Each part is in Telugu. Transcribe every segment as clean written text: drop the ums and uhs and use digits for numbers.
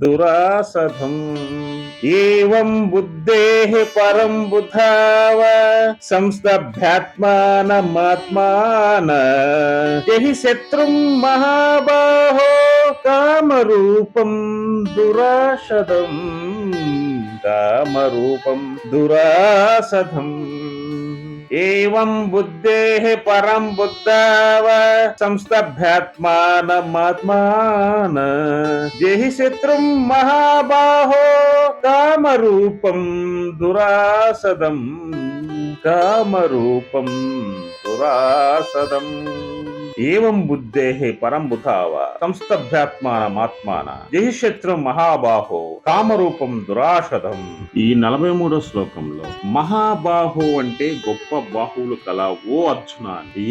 దురాసధం. ఏవం బుద్ధేః పరం బుధావ సంస్తభ్యాత్మానమాత్మాన జహి శత్రుం మహాబాహో కామరూపం దురాసదం. కామరూపం దురాసధం. ఏవం బుద్ధేః పరం బుద్ధావ సంస్తభ్యాత్మానమాత్మాన జహి శత్రుం మహాబాహో కామరూపం దురాసదం. కామరూపం దురాసదం. ఏవం బుద్ధేః పరం బుధావ సంస్తభ్యాత్మానమాత్మాన జహి శత్రుం మహాబాహో కామరూపం దురాసదం. ఈ 43వ శ్లోకంలో మహాబాహో అంటే గొప్ప బాహువులు కల ఓ అర్జున,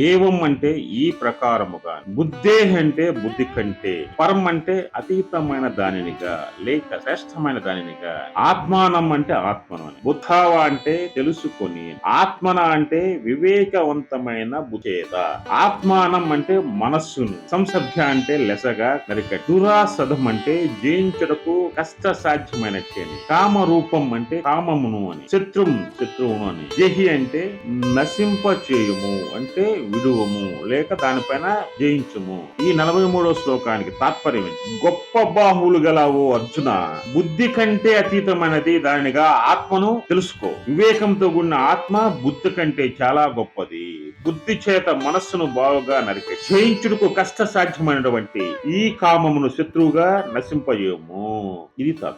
ఏవం అంటే ఈ ప్రకారముగా, బుద్ధేః అంటే బుద్ధి కంటే, పరం అంటే అతీతమైన దానినిగా లేక శ్రేష్టమైన దానినిగా, ఆత్మానం అంటే ఆత్మను అని, బుద్ధావ అంటే తెలుసుకొని, ఆత్మన అంటే వివేకవంతమైన బుచేత, ఆత్మానం అంటే మనస్సును, సంసభ్య అంటే లెసగా నరికట్టి, దురాసదం అంటే జయించుటకు కష్ట సాధ్యమైనట్టేని, కామరూపం అంటే కామమును అని, శత్రువును అని, జహి అంటే నశింప చేయుము అంటే విడువము లేక దానిపైన జయించుము. ఈ 43వ శ్లోకానికి తాత్పర్యం గొప్ప బాహువులు గల ఓ అర్జున, బుద్ధి కంటే అతీతమైనది దానిగా ఆత్మను తెలుసుకో. వివేకంతో కూడిన ఆత్మ బుద్ధి కంటే చాలా గొప్పది. బుద్ధి చేత మనస్సును బాగుగా నరికే జయించుటకు కష్ట సాధ్యమైనటువంటి ఈ కామమును శత్రువుగా నశింపజేయము. ఇది